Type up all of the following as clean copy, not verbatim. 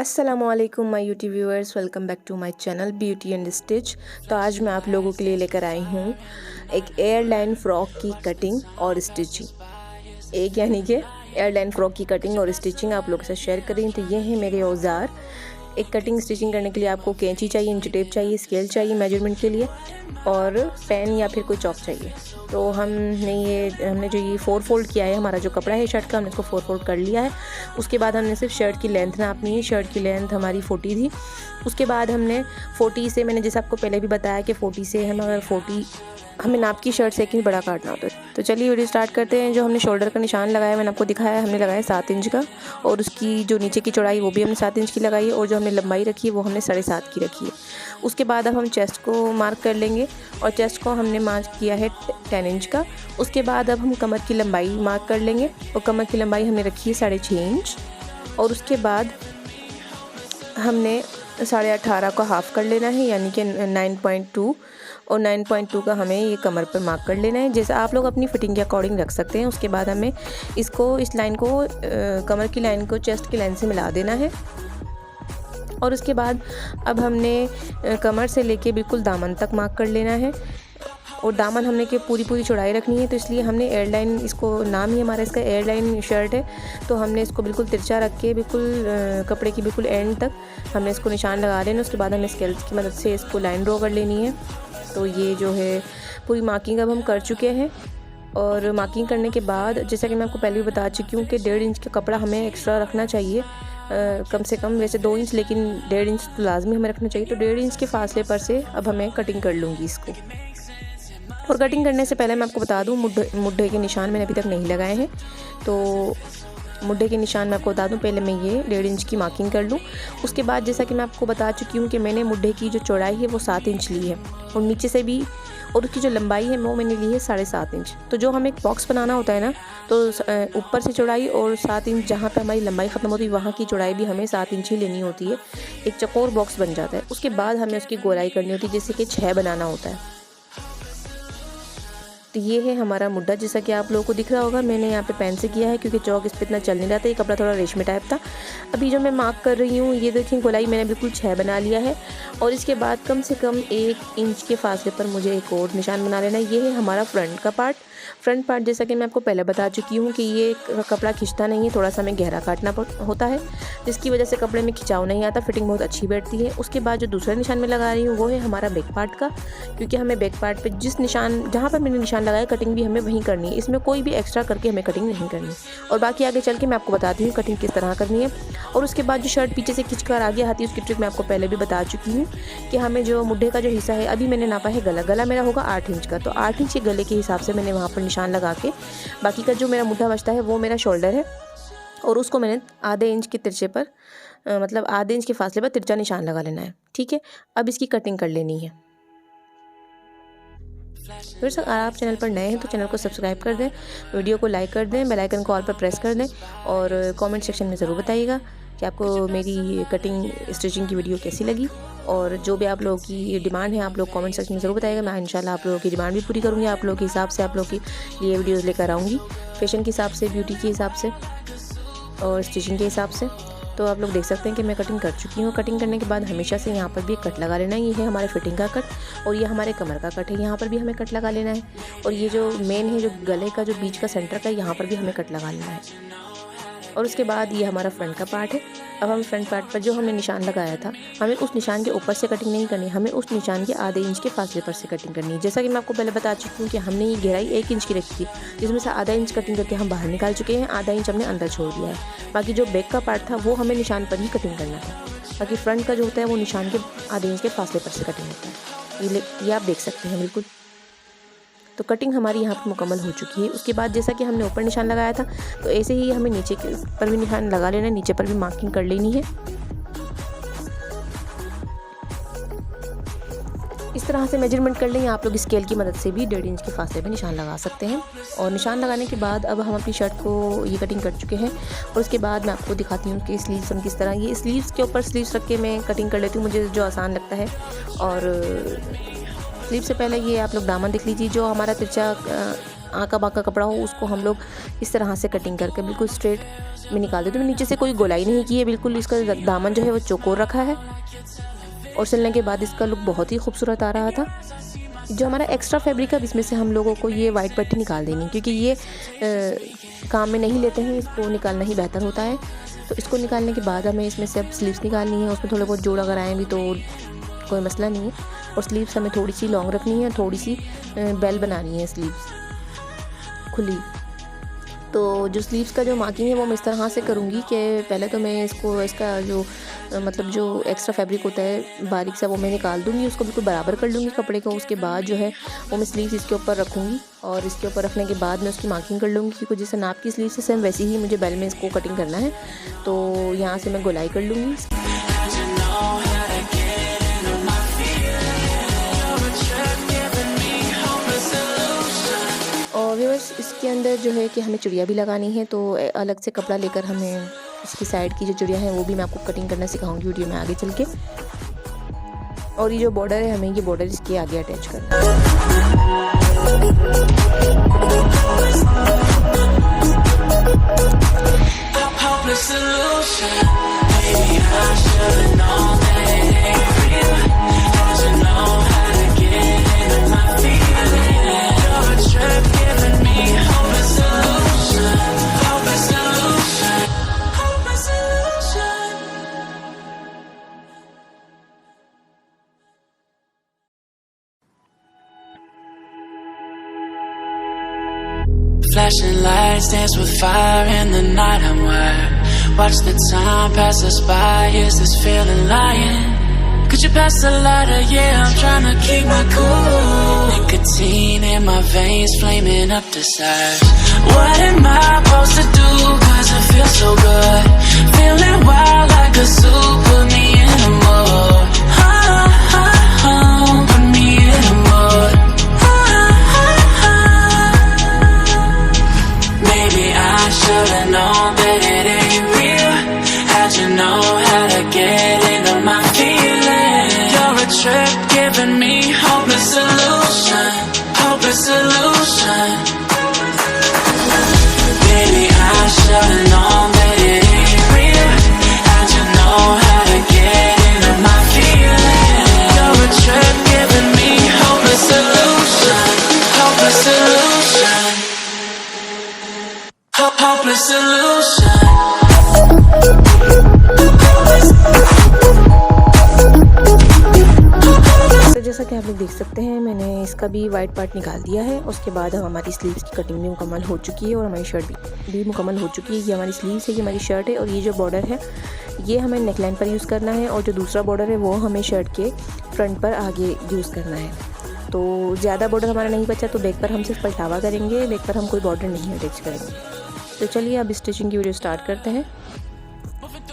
अस्सलामुअलैकुम my YouTube viewers, welcome back to my channel beauty and stitch. तो आज मैं आप लोगों के लिए लेकर आई हूँ एक एयरलाइन फ़्रॉक की कटिंग और स्टिचिंग। एक यानी कि एयरलाइन फ़्रॉक की कटिंग और स्टिचिंग आप लोगों के साथ शेयर करें। तो ये है मेरे औज़ार। एक कटिंग स्टिचिंग करने के लिए आपको कैंची चाहिए, इंच टेप चाहिए, स्केल चाहिए मेजरमेंट के लिए, और पेन या फिर कोई चॉक चाहिए। तो हमने जो ये 4 फोल्ड किया है, हमारा जो कपड़ा है शर्ट का, हमने इसको 4 फोल्ड कर लिया है। उसके बाद हमने सिर्फ शर्ट की लेंथ नापनी है। शर्ट की लेंथ हमारी 40 थी। उसके बाद हमने 40 से, मैंने जैसे आपको पहले भी बताया कि 40 से हम अगर 40 हमें नाप की शर्ट से एक इंच बड़ा काटना होता है। तो चलिए वीडियो स्टार्ट करते हैं। जो हमने शोल्डर का निशान लगाया मैंने आपको दिखाया, हमने लगाया 7 इंच का, और उसकी जो नीचे की चौड़ाई वो भी हमने 7 इंच की लगाई है, और जो हमने लंबाई रखी है वो हमने 7.5 की रखी है। उसके बाद अब हम चेस्ट को मार्क कर लेंगे, और चेस्ट को हमने मार्क किया है 10 इंच का। उसके बाद अब हम कमर की लंबाई मार्क कर लेंगे, और कमर की लंबाई हमने रखी है 6.5 इंच। और उसके बाद हमने 18.5 को हाफ़ कर लेना है, यानी कि 9.2, और 9.2 का हमें ये कमर पर मार्क कर लेना है। जैसे आप लोग अपनी फिटिंग के अकॉर्डिंग रख सकते हैं। उसके बाद हमें इस लाइन को कमर की लाइन को चेस्ट की लाइन से मिला देना है। और उसके बाद अब हमने कमर से लेके बिल्कुल दामन तक मार्क कर लेना है, और दामन हमने के पूरी चौड़ाई रखनी है। तो इसलिए हमने एयरलाइन, इसको नाम ही हमारा इसका एयरलाइन शर्ट है, तो हमने इसको बिल्कुल तिरछा रख के बिल्कुल कपड़े की बिल्कुल एंड तक हमने इसको निशान लगा लेना। उसके बाद हमें स्केल की मदद से इसको लाइन ड्रॉ कर लेनी है। तो ये जो है पूरी मार्किंग अब हम कर चुके हैं। और मार्किंग करने के बाद, जैसा कि मैं आपको पहले भी बता चुकी हूँ कि 1.5 इंच का कपड़ा हमें एक्स्ट्रा रखना चाहिए, कम से कम। वैसे 2 इंच, लेकिन 1.5 इंच तो लाजमी हमें रखना चाहिए। तो 1.5 इंच के फासले पर से अब हमें कटिंग कर लूँगी इसको। और कटिंग करने से पहले मैं आपको बता दूँ, मुड्ढे के निशान मैंने अभी तक नहीं लगाए हैं। तो मुड्ढे के निशान मैं आपको बता दूं, पहले मैं ये 1.5 इंच की मार्किंग कर लूँ। उसके बाद जैसा कि मैं आपको बता चुकी हूँ कि मैंने मुड्ढे की जो चौड़ाई है वो 7 इंच ली है, और नीचे से भी, और उसकी जो लंबाई है वो मैंने ली है 7.5 इंच। तो जो हमें एक बॉक्स बनाना होता है ना, तो ऊपर से चौड़ाई और 7 इंच जहाँ पे हमारी लंबाई ख़त्म होती है वहाँ की चौड़ाई भी हमें 7 इंच ही लेनी होती है। एक चौकोर बॉक्स बन जाता है। उसके बाद हमें उसकी गोलाई करनी होती है, जैसे कि 6 बनाना होता है। तो ये है हमारा मुड्ढा, जैसा कि आप लोगों को दिख रहा होगा। मैंने यहाँ पे पेन से किया है क्योंकि चौक इस पर इतना चल नहीं रहा था, ये कपड़ा थोड़ा रेशमी टाइप था। अभी जो मैं मार्क कर रही हूँ, ये देखिए गोलाई मैंने बिल्कुल 6 बना लिया है। और इसके बाद कम से कम 1 इंच के फासले पर मुझे एक और निशान बना लेना है। ये है हमारा फ्रंट का पार्ट। फ्रंट पार्ट जैसा कि मैं आपको पहले बता चुकी हूँ कि ये कपड़ा खिंचता नहीं है, थोड़ा सा हमें गहरा काटना होता है, जिसकी वजह से कपड़े में खिंचाव नहीं आता, फिटिंग बहुत अच्छी बैठती है। उसके बाद जो दूसरा निशान मैं लगा रही हूँ वो है हमारा बैक पार्ट का, क्योंकि हमें बैक पार्ट पे जहाँ पर मैंने निशान लगाया कटिंग भी हमें वहीं करनी है। इसमें कोई भी एक्स्ट्रा करके हमें कटिंग नहीं करनी। और बाकी आगे चल के मैं आपको बताती हूँ कटिंग किस तरह करनी है। और उसके बाद जो शर्ट पीछे से खिंचकर आगे आती है, उसकी ट्रिक मैं आपको पहले भी बता चुकी हूँ कि हमें जो मुड्ढे का जो हिस्सा है, अभी मैंने नापा है गला मेरा होगा 8 इंच का। तो 8 इंच के गले के हिसाब से मैंने वहाँ पर निशान लगा के, बाकी का जो मेरा मुड्ढा बचता है वो मेरा शोल्डर है, और उसको मैंने आधे इंच के तिरछे पर, मतलब आधे इंच के फासले पर तिरछा निशान लगा लेना है। ठीक है, अब इसकी कटिंग कर लेनी है। फिर से अगर आप चैनल पर नए हैं तो चैनल को सब्सक्राइब कर दें, वीडियो को लाइक कर दें, बेल आइकन को ऑल पर प्रेस कर दें, और कमेंट सेक्शन में ज़रूर बताइएगा कि आपको मेरी कटिंग स्टिचिंग की वीडियो कैसी लगी। और जो भी आप लोगों की डिमांड है आप लोग कमेंट सेक्शन में ज़रूर बताइएगा। मैं इंशाल्लाह आप लोगों की डिमांड भी पूरी करूँगी। आप लोगों के हिसाब से आप लोगों के लिए वीडियोज़ लेकर आऊँगी, फैशन के हिसाब से, ब्यूटी के हिसाब से, और स्टिचिंग के हिसाब से। तो आप लोग देख सकते हैं कि मैं कटिंग कर चुकी हूँ। कटिंग करने के बाद हमेशा से यहाँ पर भी एक कट लगा लेना है। ये है हमारे फिटिंग का कट, और ये हमारे कमर का कट है, यहाँ पर भी हमें कट लगा लेना है। और ये जो मेन है, जो गले का जो बीच का सेंटर का, यहाँ पर भी हमें कट लगा लेना है। और उसके बाद ये हमारा फ्रंट का पार्ट है। अब हम फ्रंट पार्ट पर जो हमने निशान लगाया था, हमें उस निशान के ऊपर से कटिंग नहीं करनी, हमें उस निशान के आधे इंच के फासले पर से कटिंग करनी है। जैसा कि मैं आपको पहले बता चुकी हूँ कि हमने ये गहराई 1 इंच की रखी थी, जिसमें से आधा इंच कटिंग करके हम बाहर निकाल चुके हैं, आधा इंच हमने अंदर छोड़ दिया है। बाकी जो बैक का पार्ट था वो हमें निशान पर ही कटिंग करना था। बाकी फ्रंट का जो होता है वो निशान के आधे इंच के फासले पर से कटिंग होता है। ये आप देख सकते हैं बिल्कुल। तो कटिंग हमारी यहाँ पर मुकम्मल हो चुकी है। उसके बाद जैसा कि हमने ऊपर निशान लगाया था, तो ऐसे ही हमें नीचे के पर भी निशान लगा लेना है, नीचे पर भी मार्किंग कर लेनी है। इस तरह से मेजरमेंट कर लें। आप लोग स्केल की मदद से भी 1.5 इंच के फासले में निशान लगा सकते हैं। और निशान लगाने के बाद अब हम अपनी शर्ट को ये कटिंग कर चुके हैं। और उसके बाद मैं आपको दिखाती हूँ कि स्लीव्स हम किस तरह, ये स्लीव्स के ऊपर स्लीव्स रख के मैं कटिंग कर लेती हूँ, मुझे जो आसान लगता है। और स्लीव से पहले ये आप लोग दामन देख लीजिए, जो हमारा तिरछा आका बाका कपड़ा हो उसको हम लोग इस तरह से कटिंग करके बिल्कुल स्ट्रेट मैं निकाल देती हूँ। नीचे से कोई गोलाई नहीं की है, बिल्कुल इसका दामन जो है वो चौकोर रखा है और सिलने के बाद इसका लुक बहुत ही खूबसूरत आ रहा था। जो हमारा एक्स्ट्रा फैब्रिक है इसमें से हम लोगों को ये वाइट पट्टी निकाल देनी, क्योंकि ये काम में नहीं लेते हैं, इसको निकालना ही बेहतर होता है। तो इसको निकालने के बाद हमें इसमें से अब स्लीव्स निकालनी है। उसमें थोड़े बहुत जोड़ अगर आए भी तो कोई मसला नहीं है। और स्लीव्स हमें थोड़ी सी लॉन्ग रखनी है, थोड़ी सी बेल बनानी है स्लीव्स खुली। तो जो स्लीव्स का जो मार्किंग है वो मैं इस तरह से करूँगी कि पहले तो मैं इसका जो मतलब जो एक्स्ट्रा फैब्रिक होता है बारीक सा वो मैं निकाल दूँगी, उसको बिल्कुल बराबर कर लूँगी कपड़े को। उसके बाद जो है वो मैं स्लीव्स इसके ऊपर रखूँगी और इसके ऊपर रखने के बाद मैं उसकी मार्किंग कर लूँगी, क्योंकि जैसे नाप की स्लीव्स है सेम वैसे ही मुझे बेल में इसको कटिंग करना है। तो यहाँ से मैं गोलाई कर लूँगी। और व्यूअर्स इसके अंदर जो है कि हमें चुड़िया भी लगानी है, तो अलग से कपड़ा लेकर हमें इसकी साइड की जो चुड़िया है वो भी मैं आपको कटिंग करना सिखाऊंगी वीडियो में आगे चल के। और ये जो बॉर्डर है हमें ये बॉर्डर इसके आगे अटैच करना Flashing lights dance with fire in the night. I'm wired. Watch the time pass us by. Is this feeling lying? Could you pass the lighter? Yeah, I'm trying to keep my cool. Nicotine in my veins, flaming up desires. What am I supposed to do? 'Cause it feels so good. Feeling wild like a zoo. Put me in a mood. Put me in a mood. I should've known that it ain't real. How'd you know how to get into my feelings? You're a trip giving me hopeless solution. Hopeless solution. Baby, I should've known that it ain't real. How'd you know how to get into my feelings? You're a trip giving me hopeless solution. Hopeless solution. Hopeless solution. तो जैसा कि आप लोग देख सकते हैं मैंने इसका भी वाइट पार्ट निकाल दिया है। उसके बाद हमारी स्लीव्स की कटिंग भी मुकम्मल हो चुकी है और हमारी शर्ट भी मुकम्मल हो चुकी है। ये हमारी स्लीव्स है, ये हमारी शर्ट है और ये जो बॉर्डर है ये हमें नेकलाइन पर यूज़ करना है और जो दूसरा बॉर्डर है वो हमें शर्ट के फ्रंट पर आगे यूज़ करना है। तो ज़्यादा बॉर्डर हमारा नहीं बचा तो बैक पर हम सिर्फ पलटावा करेंगे, बैक पर हम कोई बॉर्डर नहीं अटैच करेंगे। तो चलिए अब स्टिचिंग की वीडियो स्टार्ट करते हैं।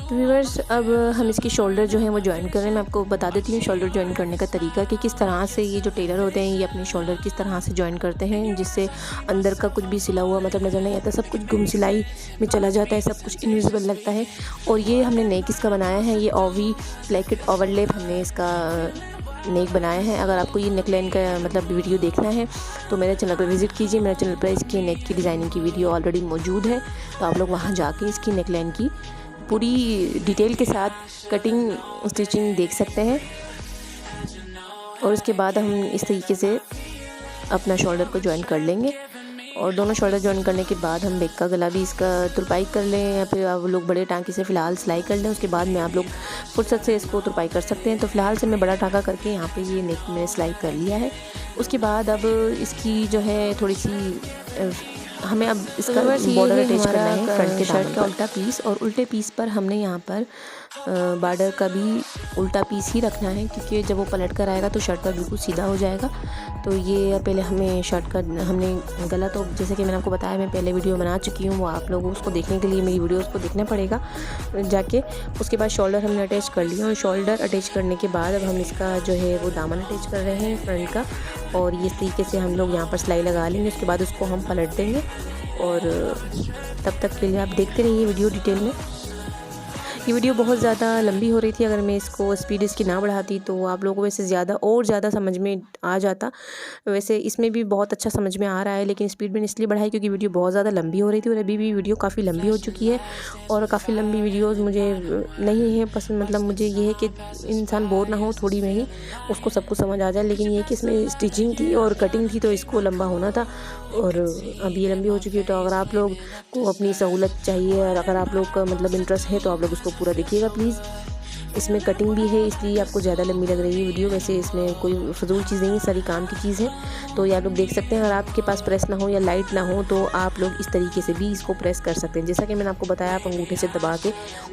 तो व्यूअर्स अब हम इसकी शोल्डर जो है वो ज्वाइन कर रहे हैं। मैं आपको बता देती हूँ शोल्डर ज्वाइन करने का तरीका कि किस तरह से ये जो टेलर होते हैं ये अपनी शोल्डर किस तरह से ज्वाइन करते हैं, जिससे अंदर का कुछ भी सिला हुआ मतलब नज़र नहीं आता, सब कुछ गुम सिलाई में चला जाता है, सब कुछ इनविजिबल लगता है। और ये हमने नेक इसका बनाया है, ये ओवी ब्लैकेट ओवरलेप हमने इसका नेक बनाया है। अगर आपको ये नेकलाइन का मतलब वीडियो देखना है तो मेरे चैनल पर विज़िट कीजिए। मेरे चैनल पर इसकी नेक की डिज़ाइनिंग की वीडियो ऑलरेडी मौजूद है, तो आप लोग वहाँ जाके इसकी नेकलाइन की पूरी डिटेल के साथ कटिंग स्टिचिंग देख सकते हैं। और उसके बाद हम इस तरीके से अपना शोल्डर को ज्वाइन कर लेंगे और दोनों शोल्डर ज्वाइन करने के बाद हम बैक का गला भी इसका तुरपाई कर लें या फिर आप लोग बड़े टाँके से फ़िलहाल सिलाई कर लें। उसके बाद में आप लोग फुर्सत से इसको तुरपाई कर सकते हैं। तो फ़िलहाल से मैं बड़ा टाँका करके यहाँ पे ये नेक में सिलाई कर लिया है। उसके बाद अब इसकी जो है थोड़ी सी हमें अब इसका बॉर्डर अटैच करना है फ्रंट के शर्ट का उल्टा पीस, और उल्टे पीस पर हमने यहाँ पर बॉर्डर का भी उल्टा पीस ही रखना है, क्योंकि जब वो पलट कर आएगा तो शर्ट का बिल्कुल सीधा हो जाएगा। तो ये पहले हमें शर्ट का हमने गला, तो जैसे कि मैंने आपको बताया मैं पहले वीडियो बना चुकी हूँ, वो आप लोगों उसको देखने के लिए मेरी वीडियोस को देखना पड़ेगा जाके। उसके बाद शोल्डर हमने अटैच कर लिया और शोल्डर अटैच करने के बाद अब हम इसका जो है वो दामन अटैच कर रहे हैं फ्रंट का, और इस तरीके से हम लोग यहाँ पर सिलाई लगा लेंगे। उसके बाद उसको हम पलट देंगे और तब तक के लिए आप देखते रहिए वीडियो डिटेल में। ये वीडियो बहुत ज़्यादा लंबी हो रही थी, अगर मैं इसको स्पीड इसकी ना बढ़ाती तो आप लोगों को वैसे ज़्यादा समझ में आ जाता। वैसे इसमें भी बहुत अच्छा समझ में आ रहा है, लेकिन स्पीड मैंने इसलिए बढ़ाई क्योंकि वीडियो बहुत ज़्यादा लंबी हो रही थी और अभी भी वीडियो काफ़ी लंबी हो चुकी है। और काफ़ी लंबी वीडियोज़ मुझे नहीं है पसंद, मतलब मुझे ये है कि इंसान बोर ना हो, थोड़ी में ही उसको सब कुछ समझ आ जाए। लेकिन ये कि इसमें स्टिचिंग थी और कटिंग थी तो इसको लंबा होना था, और अब ये लंबी हो चुकी है। तो अगर आप लोग को अपनी सहूलत चाहिए और अगर आप लोग का मतलब इंटरेस्ट है तो आप लोग उसको पूरा देखिएगा प्लीज़। इसमें कटिंग भी है इसलिए आपको ज़्यादा लंबी लग रही है वीडियो। वैसे इसमें कोई फजूल चीज़ नहीं है, सारी काम की चीज़ है, तो ये आप लोग देख सकते हैं। अगर आपके पास प्रेस ना हो या लाइट ना हो तो आप लोग इस तरीके से भी इसको प्रेस कर सकते हैं। जैसा कि मैंने आपको बताया, आप अंगूठे से दबा के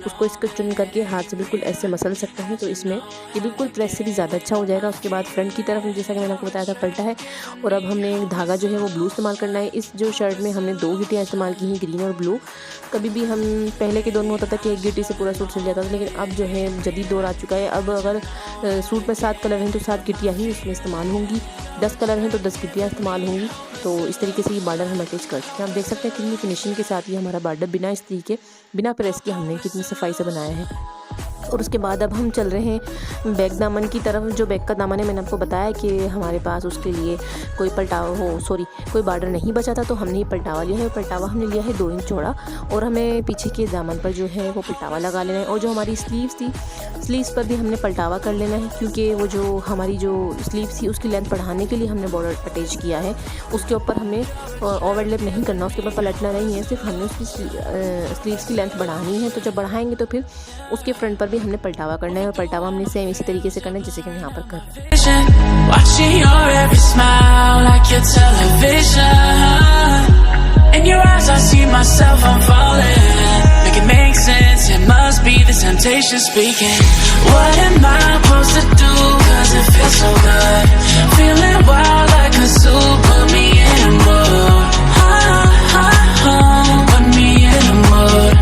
इसको चुन करके हाथ से बिल्कुल ऐसे मसल सकते हैं, तो इसमें ये बिल्कुल प्रेस से भी ज़्यादा अच्छा हो जाएगा। उसके बाद फ्रंट की तरफ जैसा कि मैंने आपको बताया था पलटा है, और अब हमने धागा जो है वो ब्लू इस्तेमाल करना है। इस जो शर्ट में हमने 2 गिट्टियाँ इस्तेमाल की हैं, ग्रीन और ब्लू। कभी भी हम पहले के दौर में होता था कि एक गिट्टी से पूरा सूट सिल जाता था, लेकिन अब जो है जदीद दौर आ चुका है। अब अगर सूट में 7 कलर हैं तो 7 गिट्टियाँ ही इसमें इस्तेमाल होंगी, 10 कलर हैं तो 10 गिट्टियाँ इस्तेमाल होंगी। तो इस तरीके से ये बॉर्डर हम अटैच कर चुके हैं। आप देख सकते हैं कितनी फिनिशिंग के साथ ये हमारा बॉर्डर बिना इस्त्री के, बिना प्रेस के हमने कितनी सफाई से बनाया है। और उसके बाद अब हम चल रहे हैं बैक दामन की तरफ। जो बैक का दामन है, मैंने आपको बताया कि हमारे पास उसके लिए कोई कोई बॉर्डर नहीं बचा था, तो हमने ये पलटावा लिया है। पलटावा हमने लिया है 2 इंच चौड़ा, और हमें पीछे के दामन पर जो है वो पलटावा लगा लेना है। और जो हमारी स्लीव्स थी, स्लीव्स पर भी हमने पलटावा कर लेना है, क्योंकि वो जो हमारी जो स्लीव्स थी उसकी लेंथ बढ़ाने के लिए हमने बॉर्डर अटैच किया है। उसके ऊपर हमें ओवरलैप नहीं करना, उसके ऊपर पलटना नहीं है, सिर्फ हमने उसकी स्लीव्स की लेंथ बढ़ानी है। तो जब बढ़ाएंगे तो फिर उसके फ्रंट पर भी हमने पलटावा करना है, और पलटावा हमने सेम इसी तरीके से करना है जैसे कि हम यहाँ पर कर रहे हैं। Watching your every smile like your television. In your eyes I see myself, I'm falling. Make it make sense, it must be the temptation speaking. What am I supposed to do, cause it feels so good. Feeling wild like a zoo, put me in a mood. Put me in a mood.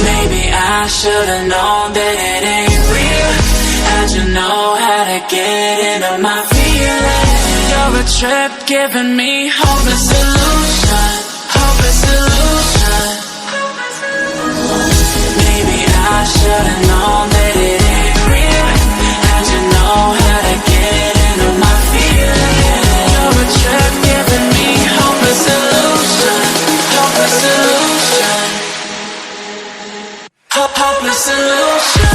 Maybe I should've known that it ain't real. How'd you know how to get into my feelings? You're a trip giving me hopeless illusion. Hopeless illusion. Maybe I should've known that it ain't real. How'd you know how to get into my feelings? You're a trip giving me hopeless illusion. Hopeless illusion. Hopeless illusion.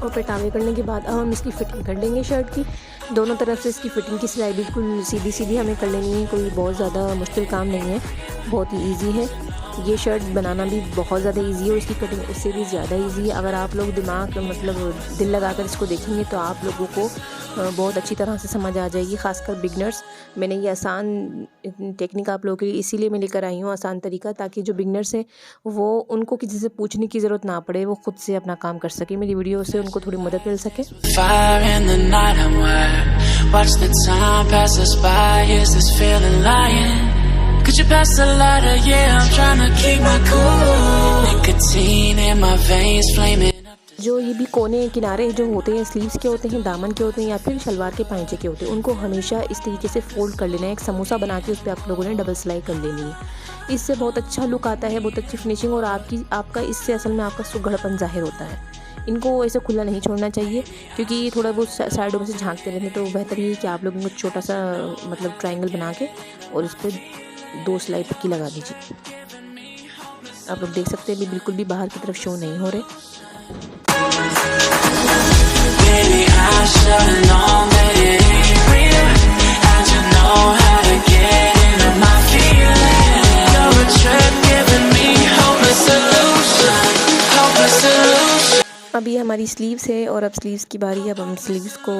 और पलटावे करने के बाद अब हम इसकी fitting कर लेंगे shirt की। दोनों तरफ से इसकी फिटिंग की सिलाई बिल्कुल सीधी सीधी हमें कर लेनी है, कोई बहुत ज़्यादा मुश्किल काम नहीं है, बहुत ही ईजी है। ये शर्ट बनाना भी बहुत ज़्यादा इजी है और इसकी कटिंग उससे भी ज़्यादा इजी है। अगर आप लोग दिल लगाकर इसको देखेंगे तो आप लोगों को बहुत अच्छी तरह से समझ आ जाएगी, खासकर बिगनर्स। मैंने ये आसान टेक्निक आप लोगों के लिए इसीलिए मैं लेकर आई हूँ, आसान तरीका, ताकि जो बिगनर्स हैं वो उनको किसी से पूछने की ज़रूरत ना पड़े, वो खुद से अपना काम कर सके। मेरी वीडियो से उनको थोड़ी मदद मिल सके। Fire in the night I'm wet. Watch the time pass us by. Is this feeling lying? Could you pass the lighter? Yeah, I'm trying to keep my cool. Nicotine in my veins, flaming. जो ये भी कोने किनारे जो होते हैं sleeves के होते हैं, दामन के होते हैं या फिर शलवार के पांचे के होते हैं, उनको हमेशा इस तरीके से फोल्ड कर लेना है। एक समोसा बना के उस पर आप लोगों ने डबल सिलाई कर लेनी है। इससे बहुत अच्छा लुक आता है, बहुत अच्छी फिनिशिंग, और आपका इससे असल में आपका सुघड़पन जाहिर होता है। इनको ऐसे खुला नहीं छोड़ना चाहिए, क्योंकि ये थोड़ा बहुत साइडों में से झांकते रहते हैं। तो बेहतर ये कि आप लोग इनको छोटा सा मतलब ट्रायंगल बना के और इस पर 2 सिलाई पक्की लगा दीजिए। आप लोग देख सकते हैं भी बिल्कुल भी बाहर की तरफ शो नहीं हो रहे। Baby, I should've known that it ain't real. How'd you know how to get into my feelings? You're a trip giving me hopeless illusion. Hopeless illusion. अब ये हमारी स्लीव्स है और अब स्लीव्स की बारी। अब हम स्लीव्स को,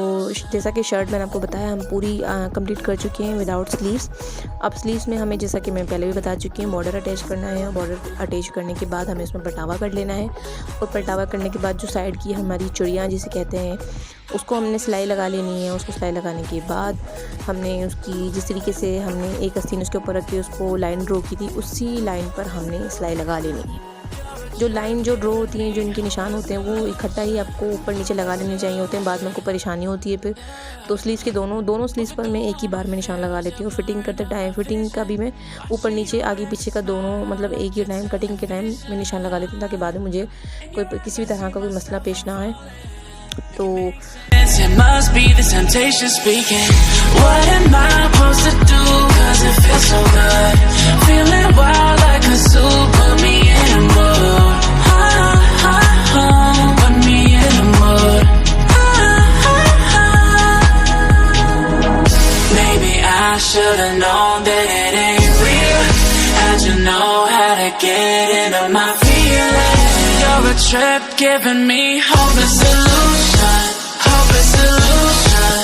जैसा कि शर्ट मैंने आपको बताया, हम पूरी कंप्लीट कर चुके हैं विदाउट स्लीव्स। अब स्लीव्स में हमें, जैसा कि मैं पहले भी बता चुकी हूँ, बॉर्डर अटैच करना है। और बॉर्डर अटैच करने के बाद हमें उसमें पलटावा कर लेना है, और पलटावा करने के बाद जो साइड की हमारी चुड़ियाँ जिसे कहते हैं, उसको हमने सिलाई लगा लेनी है। उसको सिलाई लगाने के बाद हमने उसकी जिस तरीके से हमने एक आस्तीन उसके ऊपर रख के उसको लाइन ड्रॉ की थी, उसी लाइन पर हमने सिलाई लगा लेनी है। जो लाइन जो ड्रॉ होती हैं, जो इनके निशान होते हैं, वो इकट्ठा ही आपको ऊपर नीचे लगा लेने चाहिए होते हैं, बाद में आपको परेशानी होती है फिर। तो स्लीव्स के दोनों स्लीव्स पर मैं एक ही बार में निशान लगा लेती हूँ। फिटिंग करते टाइम, फिटिंग का भी मैं ऊपर नीचे आगे पीछे का दोनों मतलब एक ही टाइम, कटिंग के टाइम मैं निशान लगा लेती हूँ, ताकि बाद में मुझे कोई किसी भी तरह का कोई मसला पेश ना आए। तो It must be the temptation speaking. What am I supposed to do? 'Cause it feels so good. Feeling wild like a zoo. Put me in a mood. Put me in a mood. Maybe I should've known that it ain't real. How'd you know how to get into my feelings? You're a trip giving me hopeless solution. Hopeless solution.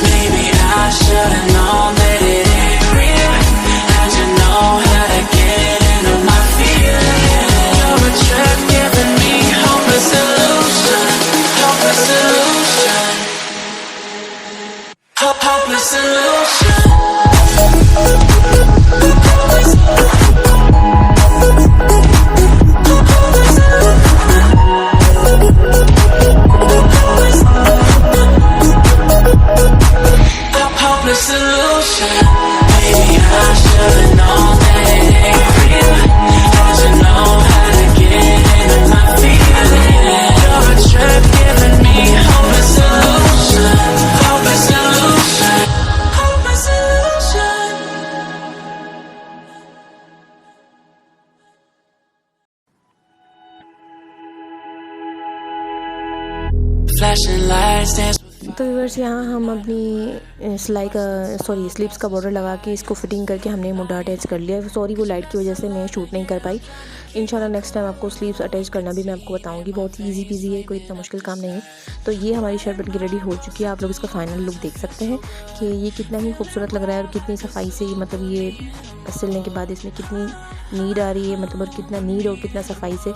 Maybe I should've known that it ain't real. How'd you know how to get into my feelings? You're a trip giving me hopeless solution. Hopeless solution. Hopeless solution. Hopeless solution. Maybe I should've known that it ain't real. How'd you know how to get into my feelings? You're a trip giving me hopeless solution. Hopeless solution. Hopeless solution. Flashing lights dance. तो viewers, यहाँ हम अपनी सिलाई का sleeves का border लगा के इसको फिटिंग करके हमने मुड्ढा अटैच कर लिया। सॉरी, वो लाइट की वजह से मैं शूट नहीं कर पाई। इंशाल्लाह नेक्स्ट टाइम आपको स्लीव्स अटैच करना भी मैं आपको बताऊंगी। बहुत ही इजी पीजी है, कोई इतना मुश्किल काम नहीं है। तो ये हमारी शर्ट बनके रेडी हो चुकी है। आप लोग इसका फाइनल लुक देख सकते हैं कि ये कितना ही खूबसूरत लग रहा है और कितनी सफाई से मतलब ये सिलने के बाद इसमें कितनी नीड आ रही है, मतलब और कितना नीड और कितना सफाई से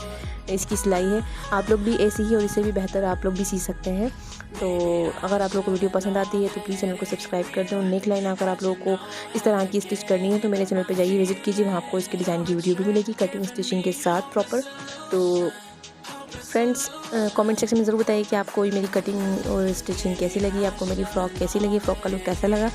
इसकी सिलाई है। आप लोग भी ऐसी ही और इससे भी बेहतर आप लोग भी सी सकते हैं। तो अगर आप लोग को वीडियो पसंद आती है तो प्लीज़ चैनल को सब्सक्राइब कर दें। और नेक लाइन अगर आप लोगों को इस तरह की स्टिच करनी है तो मेरे चैनल पे जाइए, विजिट कीजिए, वहाँ आपको इसके डिज़ाइन की वीडियो भी मिलेगी कटिंग स्टिचिंग के साथ प्रॉपर। तो फ्रेंड्स, कमेंट सेक्शन में ज़रूर बताइए कि आपको मेरी कटिंग और स्टिचिंग कैसी लगी, आपको मेरी फ़्रॉक कैसी लगी, फ़्रॉक का लुक कैसा लगा।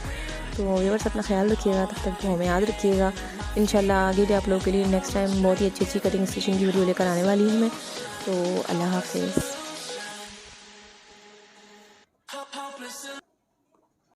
तो व्यूअर्स, अपना ख्याल रखिएगा, तब तक तो हमें याद रखिएगा। इंशाल्लाह आगे भी आप लोगों के लिए नेक्स्ट टाइम बहुत ही अच्छी कटिंग स्टिचिंग की वीडियो लेकर आने वाली हूँ मैं। तो अल्लाह हाफ़िज़।